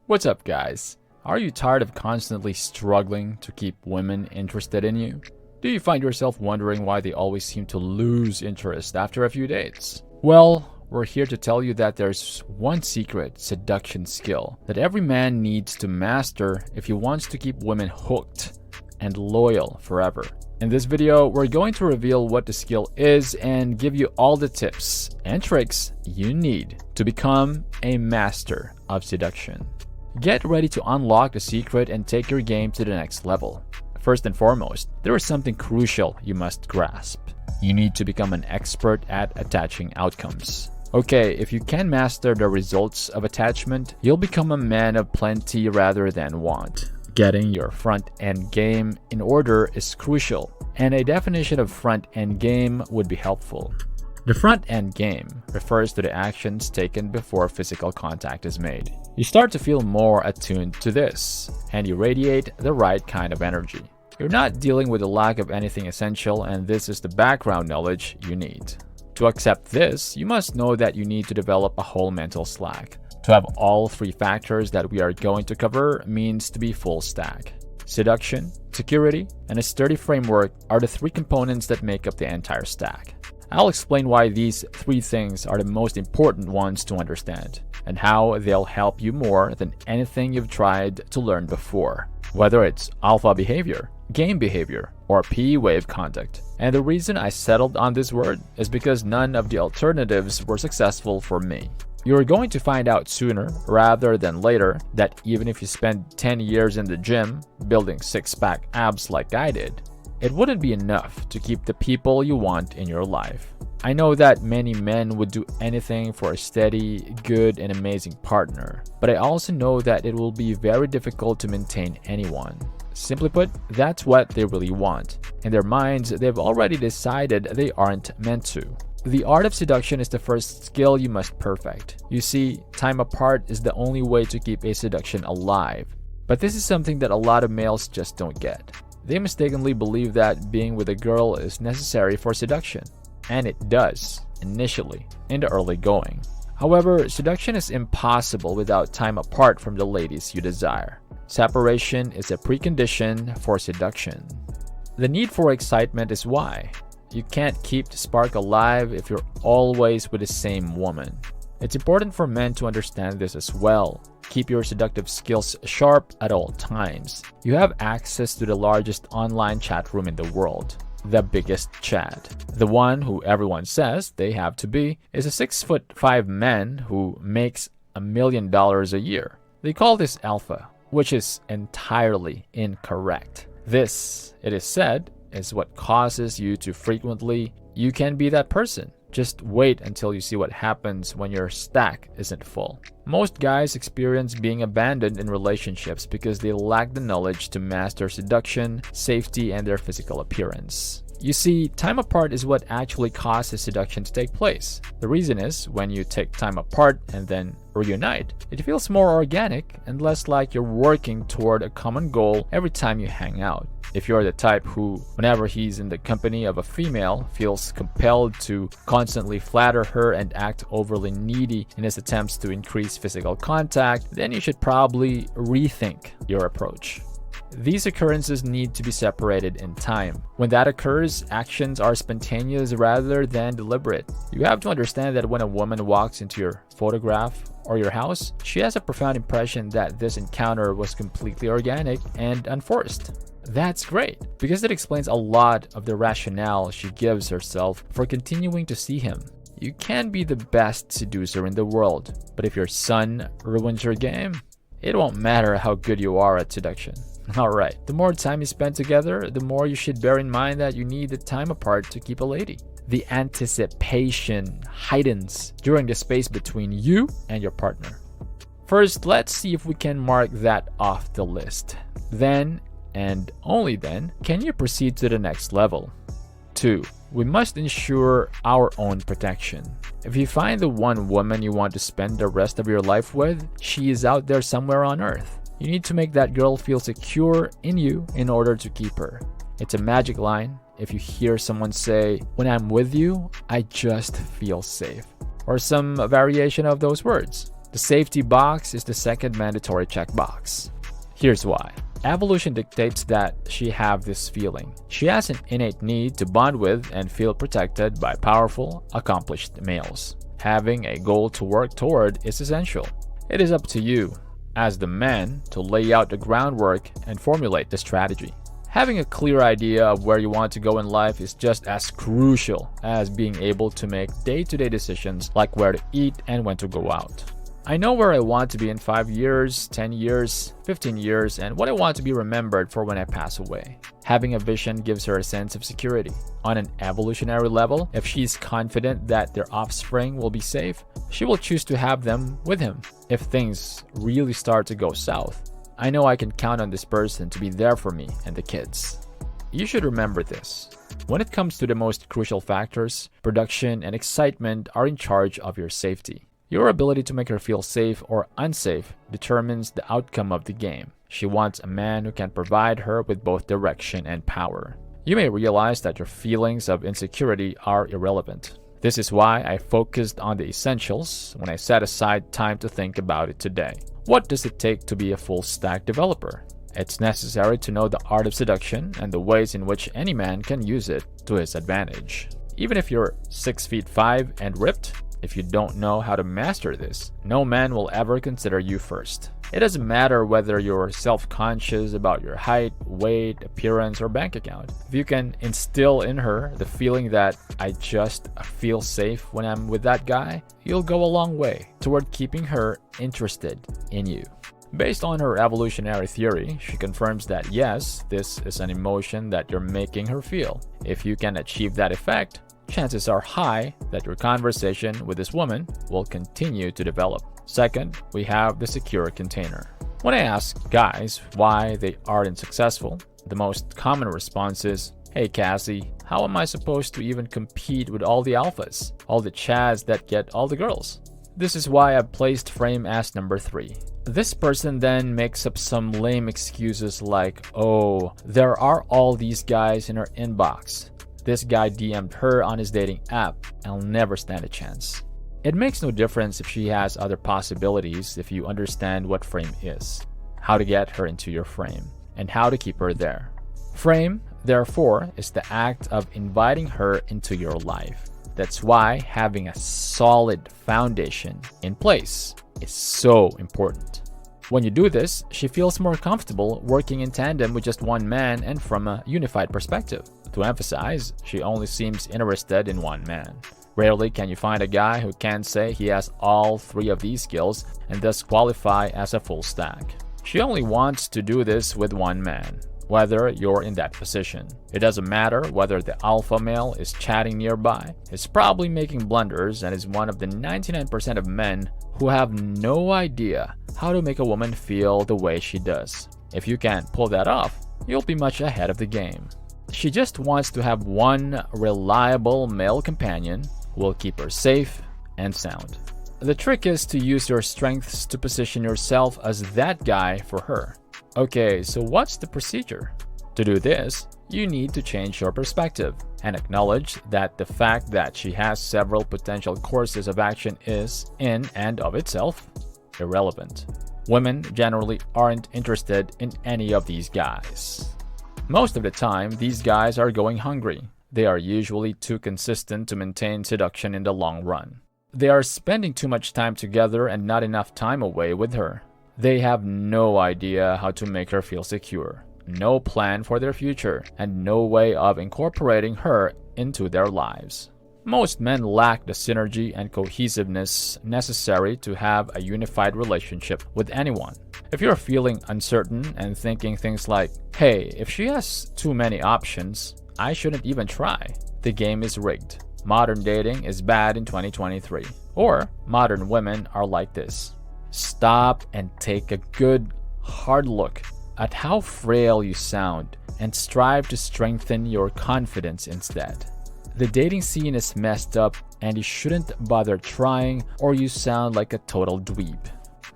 What's up, guys? Are you tired of constantly struggling to keep women interested in you? Do you find yourself wondering why they always seem to lose interest after a few dates? Well, we're here to tell you that there's one secret seduction skill that every man needs to master if he wants to keep women hooked and loyal forever. In this video, we're going to reveal what the skill is and give you all the tips and tricks you need to become a master of seduction. Get ready to unlock the secret and take your game to the next level. First and foremost, there is something crucial you must grasp. You need to become an expert at attaching outcomes. Okay, if you can master the results of attachment, you'll become a man of plenty rather than want. Getting your front-end game in order is crucial, and a definition of front-end game would be helpful. The front-end game refers to the actions taken before physical contact is made. You start to feel more attuned to this, and you radiate the right kind of energy. You're not dealing with a lack of anything essential, and this is the background knowledge you need. To accept this, you must know that you need to develop a whole mental slack. To have all three factors that we are going to cover means to be full stack. Seduction, security, and a sturdy framework are the three components that make up the entire stack. I'll explain why these three things are the most important ones to understand, and how they'll help you more than anything you've tried to learn before. Whether it's alpha behavior, game behavior, or P-wave conduct. And the reason I settled on this word is because none of the alternatives were successful for me. You're going to find out sooner rather than later that even if you spend 10 years in the gym building six-pack abs like I did, it wouldn't be enough to keep the people you want in your life. I know that many men would do anything for a steady, good, and amazing partner, but I also know that it will be very difficult to maintain anyone. Simply put, that's what they really want. In their minds, they've already decided they aren't meant to. The art of seduction is the first skill you must perfect. You see, time apart is the only way to keep a seduction alive. But this is something that a lot of males just don't get. They mistakenly believe that being with a girl is necessary for seduction. And it does, initially, in the early going. However, seduction is impossible without time apart from the ladies you desire. Separation is a precondition for seduction. The need for excitement is why. You can't keep the spark alive if you're always with the same woman. It's important for men to understand this as well. Keep your seductive skills sharp at all times. You have access to the largest online chat room in the world. The biggest chat. The one who everyone says they have to be is a 6'5" man who makes $1 million a year. They call this alpha, which is entirely incorrect. This, it is said, is what causes you to frequently, you can be that person. Just wait until you see what happens when your stack isn't full. Most guys experience being abandoned in relationships because they lack the knowledge to master seduction, safety, and their physical appearance. You see, time apart is what actually causes seduction to take place. The reason is, when you take time apart and then reunite, it feels more organic and less like you're working toward a common goal every time you hang out. If you're the type who, whenever he's in the company of a female, feels compelled to constantly flatter her and act overly needy in his attempts to increase physical contact, then you should probably rethink your approach. These occurrences need to be separated in time. When that occurs, actions are spontaneous rather than deliberate. You have to understand that when a woman walks into your photograph or your house, she has a profound impression that this encounter was completely organic and unforced. That's great, because it explains a lot of the rationale she gives herself for continuing to see him. You can be the best seducer in the world, but if your son ruins your game, it won't matter how good you are at seduction. Alright, the more time you spend together, the more you should bear in mind that you need the time apart to keep a lady. The anticipation heightens during the space between you and your partner. First, let's see if we can mark that off the list. Then, and only then, can you proceed to the next level. 2. We must ensure our own protection. If you find the one woman you want to spend the rest of your life with, she is out there somewhere on earth. You need to make that girl feel secure in you in order to keep her. It's a magic line. If you hear someone say, "When I'm with you, I just feel safe," or some variation of those words, The safety box is the second mandatory checkbox. Here's why. Evolution dictates that she have this feeling. She has an innate need to bond with and feel protected by powerful, accomplished males. Having a goal to work toward is essential. It is up to you, as the man, to lay out the groundwork and formulate the strategy. Having a clear idea of where you want to go in life is just as crucial as being able to make day-to-day decisions like where to eat and when to go out. I know where I want to be in 5 years, 10 years, 15 years, and what I want to be remembered for when I pass away. Having a vision gives her a sense of security. On an evolutionary level, if she's confident that their offspring will be safe, she will choose to have them with him. If things really start to go south, I know I can count on this person to be there for me and the kids. You should remember this. When it comes to the most crucial factors, production and excitement are in charge of your safety. Your ability to make her feel safe or unsafe determines the outcome of the game. She wants a man who can provide her with both direction and power. You may realize that your feelings of insecurity are irrelevant. This is why I focused on the essentials when I set aside time to think about it today. What does it take to be a full-stack developer? It's necessary to know the art of seduction and the ways in which any man can use it to his advantage. Even if you're 6'5" and ripped, if you don't know how to master this, no man will ever consider you first. It doesn't matter whether you're self-conscious about your height, weight, appearance, or bank account. If you can instill in her the feeling that I just feel safe when I'm with that guy, you'll go a long way toward keeping her interested in you. Based on her evolutionary theory, she confirms that yes, this is an emotion that you're making her feel. If you can achieve that effect, chances are high that your conversation with this woman will continue to develop. Second, we have the secure container. When I ask guys why they aren't successful, the most common response is, "Hey Cassie, how am I supposed to even compete with all the alphas, all the chads that get all the girls?" This is why I've placed Frame as number 3. This person then makes up some lame excuses like, "Oh, there are all these guys in her inbox. This guy DM'd her on his dating app. I'll never stand a chance." It makes no difference if she has other possibilities if you understand what Frame is, how to get her into your frame, and how to keep her there. Frame, therefore, is the act of inviting her into your life. That's why having a solid foundation in place is so important. When you do this, she feels more comfortable working in tandem with just one man and from a unified perspective. To emphasize, she only seems interested in one man. Rarely can you find a guy who can say he has all 3 of these skills and thus qualify as a full stack. She only wants to do this with one man, whether you're in that position. It doesn't matter whether the alpha male is chatting nearby. He's probably making blunders and is one of the 99% of men who have no idea how to make a woman feel the way she does. If you can't pull that off, you'll be much ahead of the game. She just wants to have one reliable male companion who will keep her safe and sound. The trick is to use your strengths to position yourself as that guy for her. Okay, so what's the procedure? To do this, you need to change your perspective and acknowledge that the fact that she has several potential courses of action is, in and of itself, irrelevant. Women generally aren't interested in any of these guys. Most of the time, these guys are going hungry. They are usually too consistent to maintain seduction in the long run. They are spending too much time together and not enough time away with her. They have no idea how to make her feel secure, no plan for their future, and no way of incorporating her into their lives. Most men lack the synergy and cohesiveness necessary to have a unified relationship with anyone. If you're feeling uncertain and thinking things like, "Hey, if she has too many options, I shouldn't even try," the game is rigged. Modern dating is bad in 2023. Or modern women are like this. Stop and take a good, hard look at how frail you sound and strive to strengthen your confidence instead. The dating scene is messed up and you shouldn't bother trying or you sound like a total dweeb.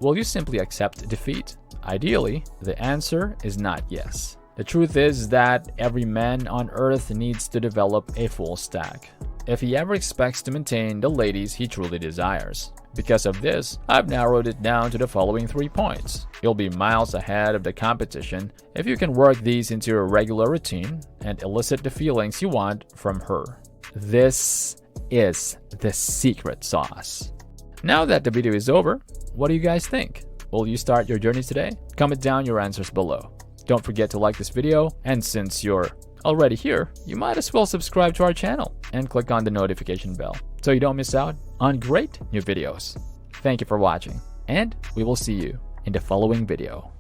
Will you simply accept defeat? Ideally, the answer is not yes. The truth is that every man on earth needs to develop a full stack if he ever expects to maintain the ladies he truly desires. Because of this, I've narrowed it down to the following 3 points. You'll be miles ahead of the competition if you can work these into your regular routine and elicit the feelings you want from her. This is the secret sauce. Now that the video is over, what do you guys think? Will you start your journey today? Comment down your answers below. Don't forget to like this video, and since you're already here, you might as well subscribe to our channel and click on the notification bell so you don't miss out on great new videos. Thank you for watching, and we will see you in the following video.